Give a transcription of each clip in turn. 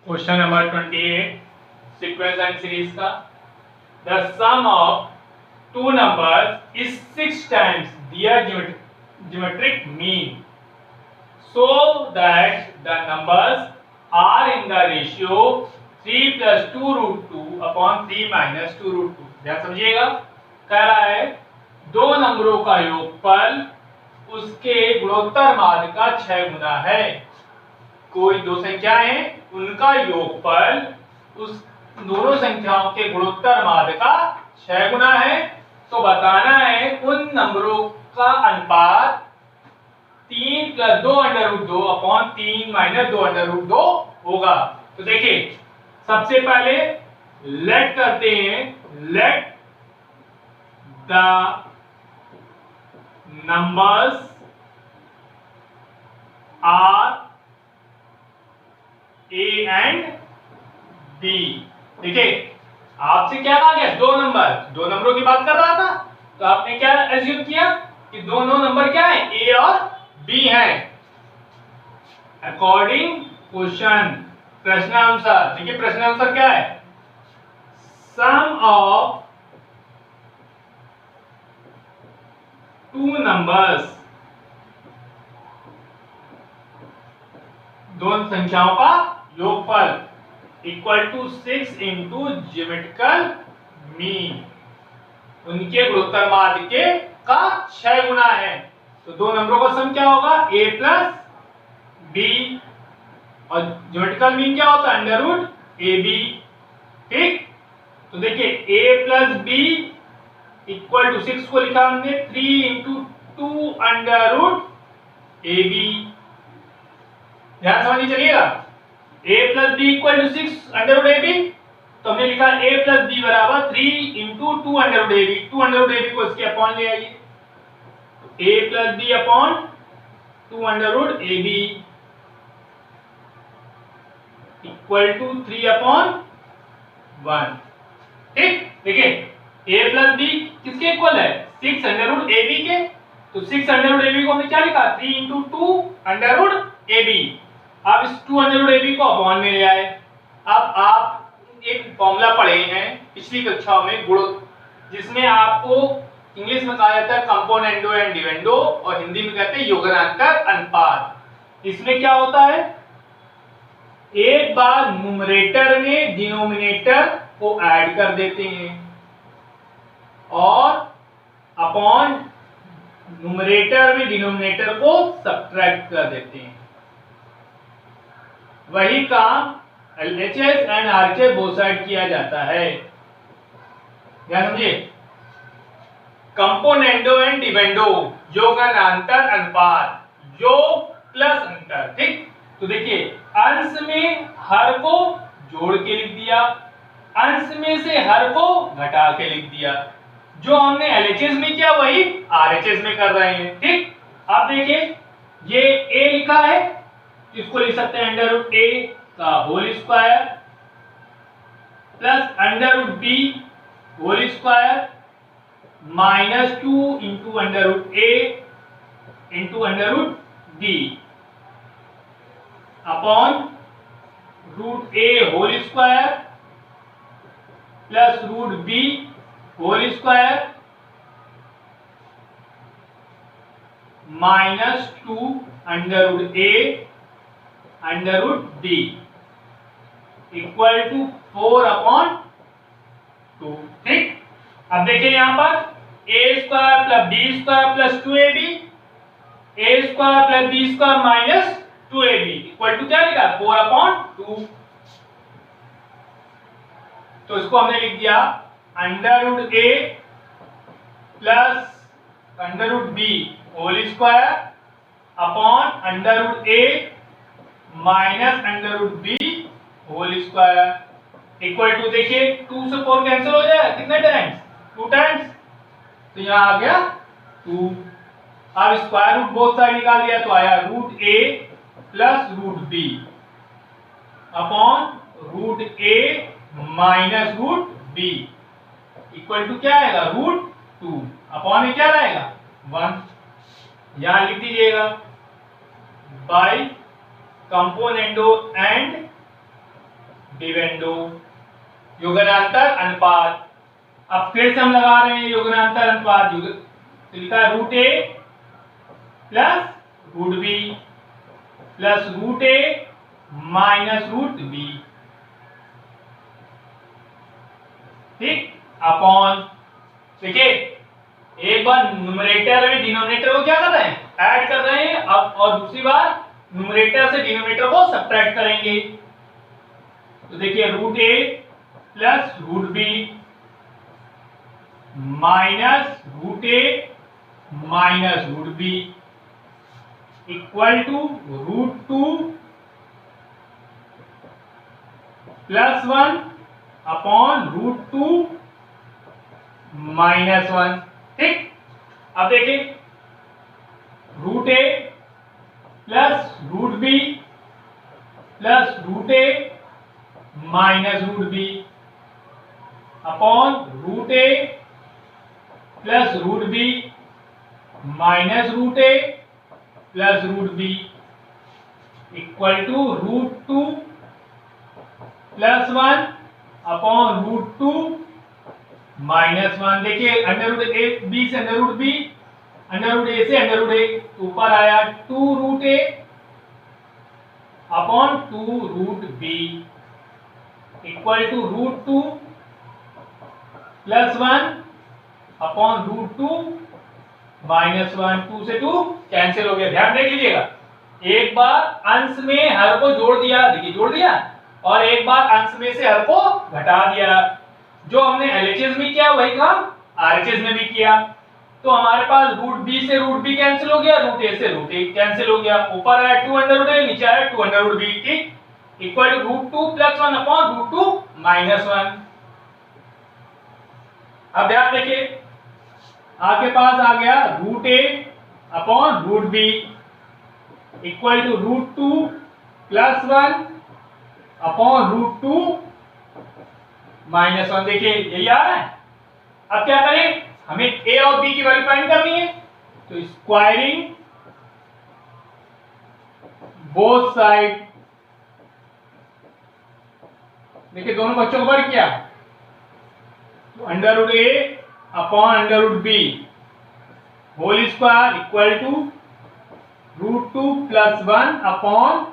Question number 28 sequence and series का the sum of two numbers is 6 times their geometric mean so that the numbers are in the ratio 3 plus 2 root 2 upon 3 minus 2 root 2। ध्यान समझिएगा, कह रहा है दो नंबरों का योगफल उसके गुणोत्तर माध्य का 6 गुना है। कोई दो संख्याएं हैं, उनका योगफल उस दोनों संख्याओं के गुणोत्तर माध्य का 6 गुना है। तो बताना है उन नंबरों का अनुपात 3 plus 2 under root 2 upon 3 minus 2 under root 2 होगा। तो देखिए सबसे पहले लेट करते हैं, let the numbers are a and b. देखिए आपसे क्या कहा गया, दो नंबरों की बात कर रहा था, तो आपने क्या एज्यूम किया कि दोनों नंबर क्या है, ए और बी हैं। अकॉर्डिंग क्वेश्चन, प्रश्नानुसार, देखिए प्रश्नानुसार क्या है, सम ऑफ टू नंबर्स, दोनों संख्याओं का योगफल equal to 6 into geometrical mean, उनके गुणोत्तर माध्य के का 6 गुना है। तो दो नंबरों का सम क्या होगा, a प्लस बी, और ज्योमेट्रिकल मीन क्या होता है, अंडर रूट ए बी। ठीक, तो देखिए a plus b equal to 6 को लिखा हमने 3 इंटू 2 अंडर रूट ए बी। ध्यान समझिए, चलिएगा a plus b equal to 6 under root A b, तो हमने लिखा a प्लस बी बराबर 3 इंटू 2 अंडर रूट ए बी। 2 अंडर रूट ए बी को इसके अपॉन ले आइए, a plus b upon 2 under root A b equal to 3 upon 1। ठीक, देखिए a प्लस बी किसके इक्वल है, 6 अंडर रूट ए बी के। तो 6 अंडर रूट ए बी को हमने क्या लिखा, 3 इंटू 2 अंडर रूट ए बी। अब इस 2 अंडर रूट ए बी को अपॉन में ले आए। अब आप एक फॉर्मूला पढ़े हैं पिछली कक्षाओं में गुणों, जिसमें आपको इंग्लिश में कहा जाता है कंपोनेंडो एंड डिविडेंडो, और हिंदी में कहते हैं योगदानकर अनुपात। इसमें क्या होता है, एक बार न्यूमरेटर में डिनोमिनेटर को ऐड कर देते हैं और अपॉन न्यूमरेटर में डिनोमिनेटर को सब्ट्रैक्ट कर देते हैं। वही काम LHS and RHS both side किया जाता है। ध्यान समझिए, कंपोनेंडो एंड डिविडेंडो, योगांतर अनुपात, योग प्लस अंतर। ठीक, तो देखिए अंश में हर को जोड़ के लिख दिया, अंश में से हर को घटा के लिख दिया। जो हमने LHS में किया वही RHS में कर रहे हैं। ठीक, अब देखिए ये a लिखा है, इसको लिख सकते हैं अंडर रूट a का whole square plus under root b whole square minus 2 into under root a into under root b upon root a whole square plus root b whole square minus 2 under root a under root b equal to 4 upon 2। ठीक, अब देखिए यहां पर a square plus b square plus 2ab, a square plus b square minus 2ab equal to क्या लिखा, 4 upon 2। तो इसको हमने लिख दिया under root a plus under root b whole square upon under root a minus under root b whole square equal to, देखिए 2 से 4 cancel हो जाए, कितने टाइम्स, 2 टाइम्स, तो यहां आ गया 2। अब स्क्वायर रूट बोथ साइड निकाल दिया तो आया root a plus root b upon root a minus root b equal to क्या आएगा, रूट 2 अपॉन में क्या रहेगा, 1। यहां लिख दीजिएगा बाय कंपोनेंडो एंड डिविडेंडो, युगनांतर अनुपात। अब फिर से हम लगा रहे हैं युगनांतर अनुपात, तो लिखा है रूट ए plus root B plus root ए माइनस रूट बी, ठीक, अपॉन, देखिए एक बार न्यूमरेटर में डिनोमिनेटर को क्या कर रहे हैं, ऐड कर रहे हैं, अब और दूसरी बार न्यूमरेटर से डिनोमिनेटर को सब्ट्रैक्ट करेंगे। तो देखिए root A plus root b minus root A minus root B equal to root 2 plus 1 upon root 2 minus 1, ठीक। अब देखिए root A plus root B plus root A minus root b upon root A plus root b minus root A plus root B equal to root 2 plus 1 upon root 2 minus 1। देखिए under root ए B से under root B, under root A से under root A, ऊपर आया 2 root A upon 2 root B equal to root 2 plus 1 upon root 2 minus 1। 2 से 2 cancel हो गया। ध्यान देख लीजिएगा, एक बार अंश में हर को जोड़ दिया, देखिए जोड़ दिया, और एक बार अंश में से हर को घटा दिया। जो हमने एलएचएस में किया वही काम आरएचएस में भी किया। तो हमारे पास रूट बी से रूट बी कैंसिल हो गया, रूट ए से रूट ए कैंसिल हो गया, ऊपर आया 2 अंडर रूट ए, नीचे आया 2 अंडर रूट बी, ठीक, equal to root 2 plus 1 upon root 2 minus 1। अब ध्यान देखिए, आपके पास आ गया root A upon root B equal to root 2 plus 1 upon root 2 minus 1। देखिए यही आ रहा है। अब क्या करें, हमें ए और बी की वैल्यू फाइंड करनी है, तो स्क्वायरिंग बोथ साइड, देखिए दोनों बच्चों को वर्क किया, तो under root A upon under root b whole square equal to root 2 plus 1 upon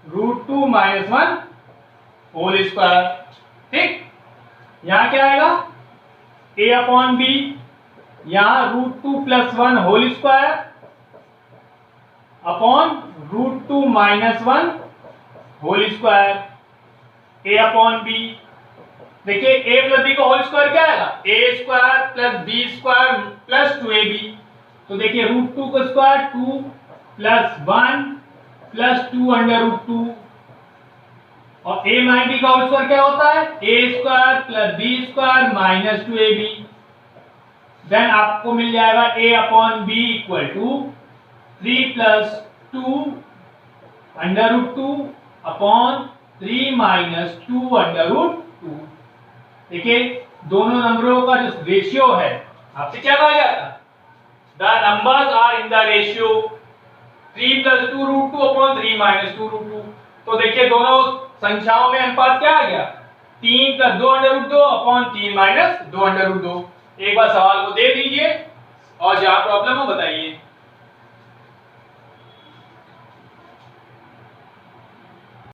root 2 minus 1 whole square, ठीक। यहां क्या आएगा, a अपॉन बी, यहां root 2 plus 1 whole square upon root 2 minus 1 whole square, a upon b. देखिए a plus b का whole square क्या आएगा, a square plus b square plus 2ab। तो देखिए रूट 2 का square 2 plus 1 plus 2 under root 2, और a minus b का whole square क्या होता है, a square plus b square minus 2ab। Then आपको मिल जाएगा a upon b equal to 3 plus 2 under root 2 upon 3 minus 2 under root 2। देखिए दोनों नंबरों का जो रेशियो है, आपसे क्या कहा गया था, the numbers are in the ratio 3 plus 2 root 2 upon 3 minus 2 root 2। तो देखिए दोनों संख्याओं में अनुपात क्या आ गया, 3 plus 2 under root 2 upon 3 minus 2 under root 2। एक बार सवाल को देख लीजिए और जहां प्रॉब्लम हो बताइए।